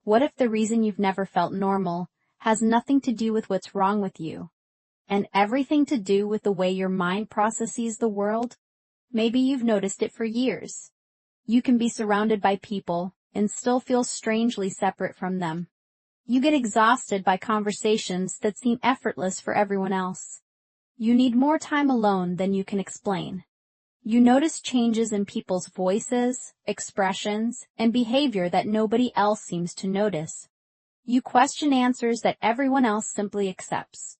What if the reason you've never felt normal has nothing to do with what's wrong with you, and everything to do with the way your mind processes the world? Maybe you've noticed it for years. You can be surrounded by people and still feel strangely separate from them. You get exhausted by conversations that seem effortless for everyone else. You need more time alone than you can explain. You notice changes in people's voices, expressions, and behavior that nobody else seems to notice. You question answers that everyone else simply accepts.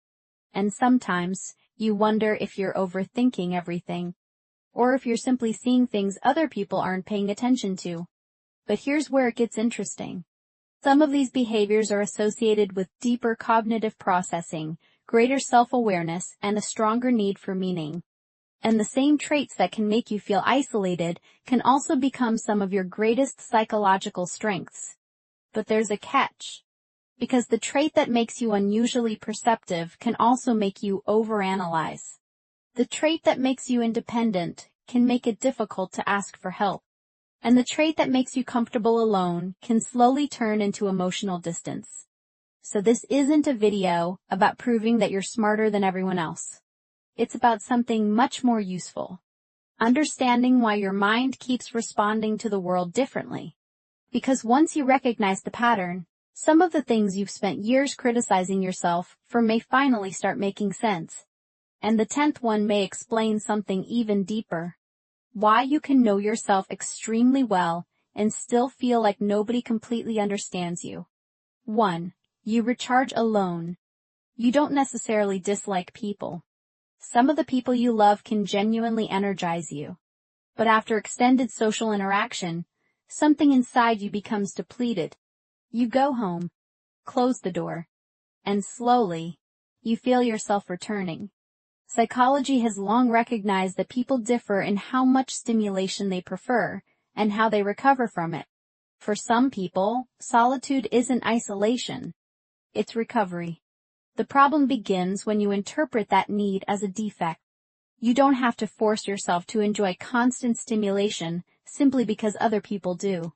And sometimes, you wonder if you're overthinking everything, or if you're simply seeing things other people aren't paying attention to. But here's where it gets interesting. Some of these behaviors are associated with deeper cognitive processing, greater self-awareness, and a stronger need for meaning. And the same traits that can make you feel isolated can also become some of your greatest psychological strengths. But there's a catch. Because the trait that makes you unusually perceptive can also make you overanalyze. The trait that makes you independent can make it difficult to ask for help. And the trait that makes you comfortable alone can slowly turn into emotional distance. So this isn't a video about proving that you're smarter than everyone else. It's about something much more useful. Understanding why your mind keeps responding to the world differently. Because once you recognize the pattern, some of the things you've spent years criticizing yourself for may finally start making sense. And the 10th one may explain something even deeper. Why you can know yourself extremely well and still feel like nobody completely understands you. 1. You recharge alone. You don't necessarily dislike people. Some of the people you love can genuinely energize you. But after extended social interaction, something inside you becomes depleted. You go home, close the door, and slowly, you feel yourself returning. Psychology has long recognized that people differ in how much stimulation they prefer and how they recover from it. For some people, solitude isn't isolation. It's recovery. The problem begins when you interpret that need as a defect. You don't have to force yourself to enjoy constant stimulation simply because other people do.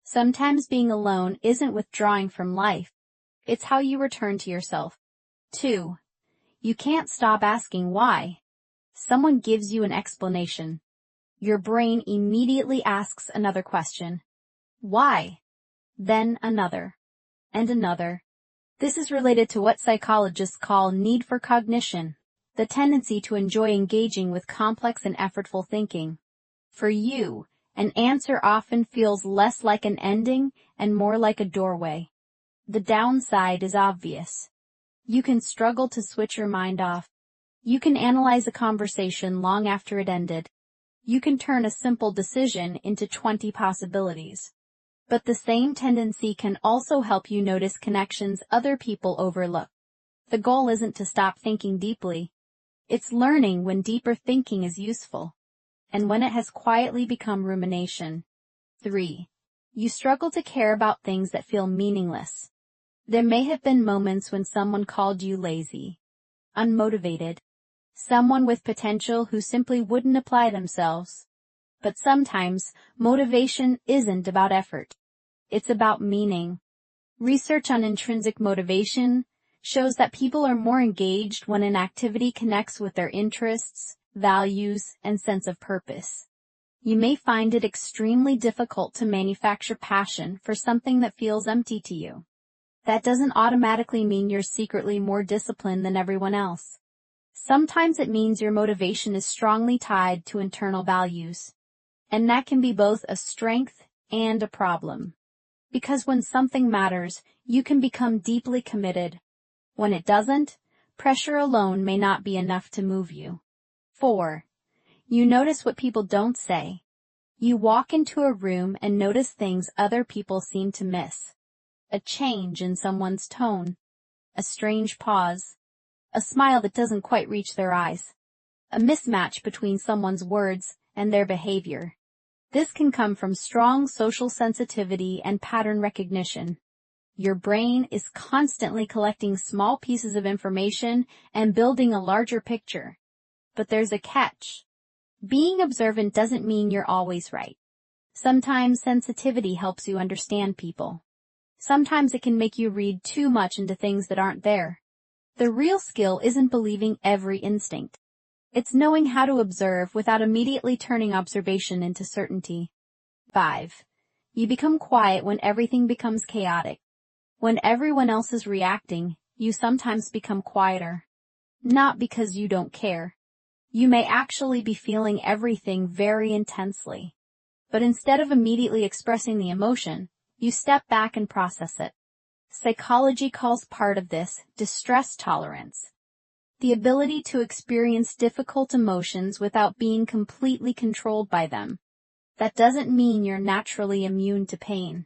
Sometimes being alone isn't withdrawing from life. It's how you return to yourself. 2. You can't stop asking why. Someone gives you an explanation. Your brain immediately asks another question. Why? Then another. And another. This is related to what psychologists call need for cognition, the tendency to enjoy engaging with complex and effortful thinking. For you, an answer often feels less like an ending and more like a doorway. The downside is obvious. You can struggle to switch your mind off. You can analyze a conversation long after it ended. You can turn a simple decision into 20 possibilities. But the same tendency can also help you notice connections other people overlook. The goal isn't to stop thinking deeply. It's learning when deeper thinking is useful, and when it has quietly become rumination. 3. You struggle to care about things that feel meaningless. There may have been moments when someone called you lazy, unmotivated, someone with potential who simply wouldn't apply themselves. But sometimes, motivation isn't about effort. It's about meaning. Research on intrinsic motivation shows that people are more engaged when an activity connects with their interests, values, and sense of purpose. You may find it extremely difficult to manufacture passion for something that feels empty to you. That doesn't automatically mean you're secretly more disciplined than everyone else. Sometimes it means your motivation is strongly tied to internal values. And that can be both a strength and a problem. Because when something matters, you can become deeply committed. When it doesn't, pressure alone may not be enough to move you. 4. You notice what people don't say. You walk into a room and notice things other people seem to miss. A change in someone's tone. A strange pause. A smile that doesn't quite reach their eyes. A mismatch between someone's words and their behavior. This can come from strong social sensitivity and pattern recognition. Your brain is constantly collecting small pieces of information and building a larger picture. But there's a catch. Being observant doesn't mean you're always right. Sometimes sensitivity helps you understand people. Sometimes it can make you read too much into things that aren't there. The real skill isn't believing every instinct. It's knowing how to observe without immediately turning observation into certainty. 5. You become quiet when everything becomes chaotic. When everyone else is reacting, you sometimes become quieter. Not because you don't care. You may actually be feeling everything very intensely. But instead of immediately expressing the emotion, you step back and process it. Psychology calls part of this distress tolerance. The ability to experience difficult emotions without being completely controlled by them. That doesn't mean you're naturally immune to pain.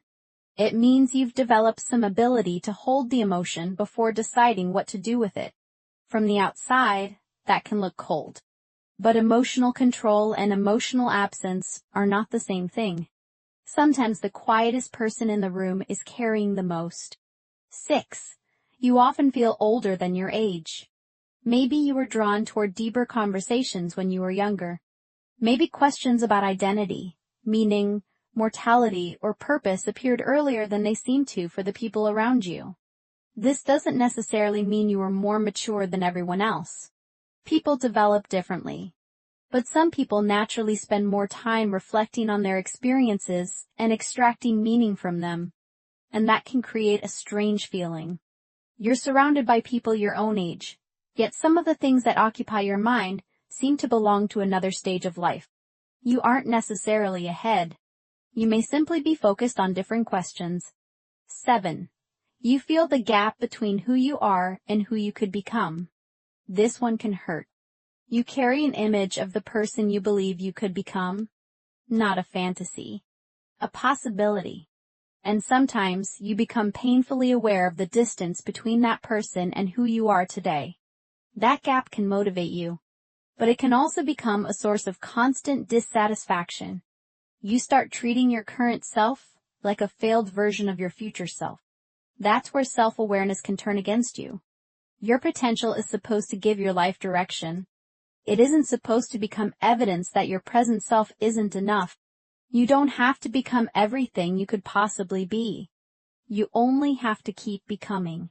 It means you've developed some ability to hold the emotion before deciding what to do with it. From the outside, that can look cold. But emotional control and emotional absence are not the same thing. Sometimes the quietest person in the room is carrying the most. 6. You often feel older than your age. Maybe you were drawn toward deeper conversations when you were younger. Maybe questions about identity, meaning, mortality, or purpose appeared earlier than they seemed to for the people around you. This doesn't necessarily mean you are more mature than everyone else. People develop differently. But some people naturally spend more time reflecting on their experiences and extracting meaning from them. And that can create a strange feeling. You're surrounded by people your own age, yet some of the things that occupy your mind seem to belong to another stage of life. You aren't necessarily ahead. You may simply be focused on different questions. 7. You feel the gap between who you are and who you could become. This one can hurt. You carry an image of the person you believe you could become. Not a fantasy. A possibility. And sometimes you become painfully aware of the distance between that person and who you are today. That gap can motivate you. But it can also become a source of constant dissatisfaction. You start treating your current self like a failed version of your future self. That's where self-awareness can turn against you. Your potential is supposed to give your life direction. It isn't supposed to become evidence that your present self isn't enough. You don't have to become everything you could possibly be. You only have to keep becoming.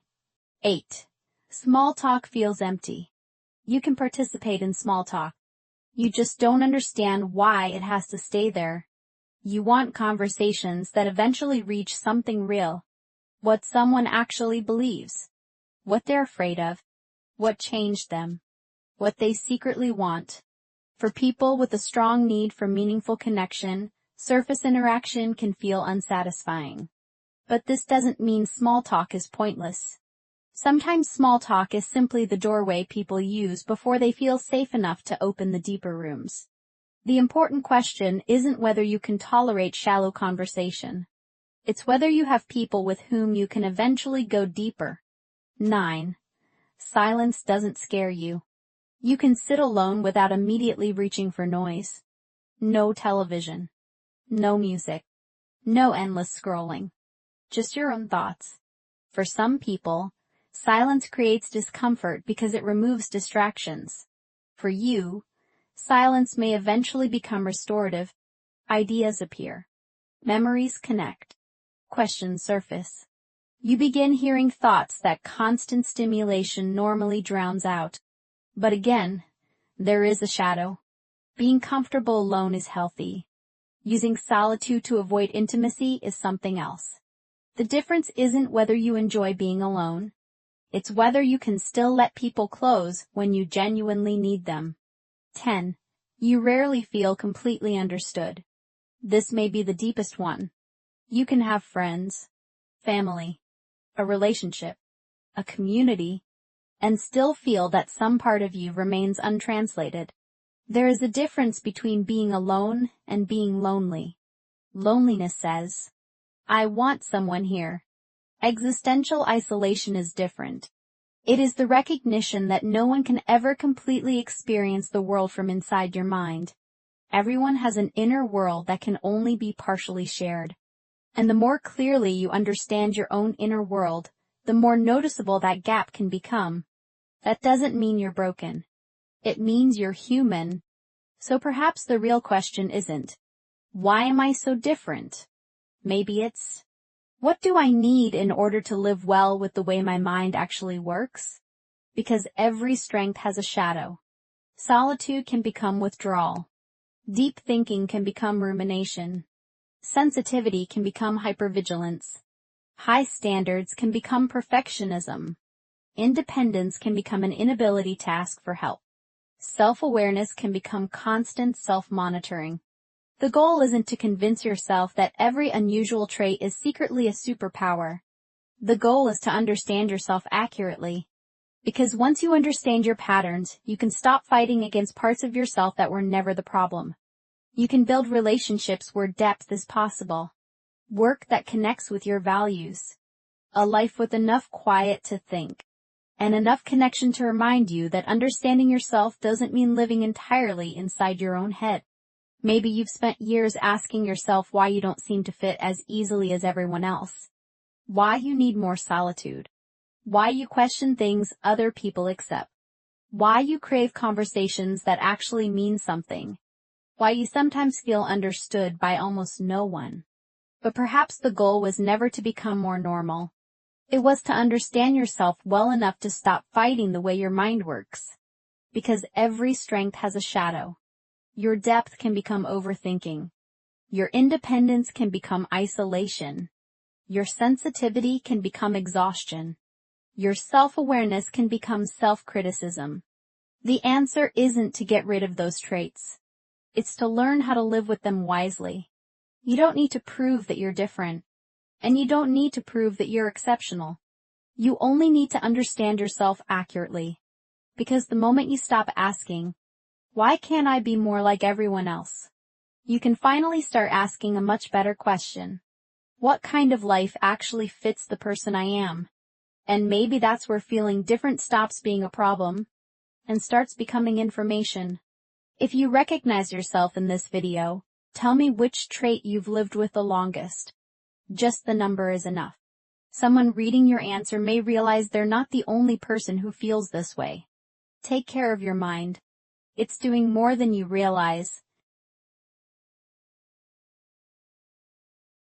8. Small talk feels empty. You can participate in small talk. You just don't understand why it has to stay there. You want conversations that eventually reach something real. What someone actually believes. What they're afraid of. What changed them. What they secretly want. For people with a strong need for meaningful connection, surface interaction can feel unsatisfying. But this doesn't mean small talk is pointless. Sometimes small talk is simply the doorway people use before they feel safe enough to open the deeper rooms. The important question isn't whether you can tolerate shallow conversation. It's whether you have people with whom you can eventually go deeper. 9. Silence doesn't scare you. You can sit alone without immediately reaching for noise. No television. No music. No endless scrolling. Just your own thoughts. For some people, silence creates discomfort because it removes distractions. For you, silence may eventually become restorative. Ideas appear. Memories connect. Questions surface. You begin hearing thoughts that constant stimulation normally drowns out. But again, there is a shadow. Being comfortable alone is healthy. Using solitude to avoid intimacy is something else. The difference isn't whether you enjoy being alone. It's whether you can still let people close when you genuinely need them. 10. You rarely feel completely understood. This may be the deepest one. You can have friends, family, a relationship, a community, and still feel that some part of you remains untranslated. There is a difference between being alone and being lonely. Loneliness says, I want someone here. Existential isolation is different. It is the recognition that no one can ever completely experience the world from inside your mind. Everyone has an inner world that can only be partially shared. And the more clearly you understand your own inner world, the more noticeable that gap can become. That doesn't mean you're broken. It means you're human. So perhaps the real question isn't, why am I so different? Maybe it's, What do I need in order to live well with the way my mind actually works? Because every strength has a shadow. Solitude can become withdrawal. Deep thinking can become rumination. Sensitivity can become hypervigilance. High standards can become perfectionism. Independence can become an inability to ask for help. Self-awareness can become constant self-monitoring. The goal isn't to convince yourself that every unusual trait is secretly a superpower. The goal is to understand yourself accurately. Because once you understand your patterns, you can stop fighting against parts of yourself that were never the problem. You can build relationships where depth is possible. Work that connects with your values. A life with enough quiet to think. And enough connection to remind you that understanding yourself doesn't mean living entirely inside your own head. Maybe you've spent years asking yourself why you don't seem to fit as easily as everyone else. Why you need more solitude. Why you question things other people accept. Why you crave conversations that actually mean something. Why you sometimes feel understood by almost no one. But perhaps the goal was never to become more normal. It was to understand yourself well enough to stop fighting the way your mind works. Because every strength has a shadow. Your depth can become overthinking. Your independence can become isolation. Your sensitivity can become exhaustion. Your self-awareness can become self-criticism. The answer isn't to get rid of those traits. It's to learn how to live with them wisely. You don't need to prove that you're different. And you don't need to prove that you're exceptional. You only need to understand yourself accurately. Because the moment you stop asking, why can't I be more like everyone else? You can finally start asking a much better question. What kind of life actually fits the person I am? And maybe that's where feeling different stops being a problem and starts becoming information. If you recognize yourself in this video, tell me which trait you've lived with the longest. Just the number is enough. Someone reading your answer may realize they're not the only person who feels this way. Take care of your mind. It's doing more than you realize.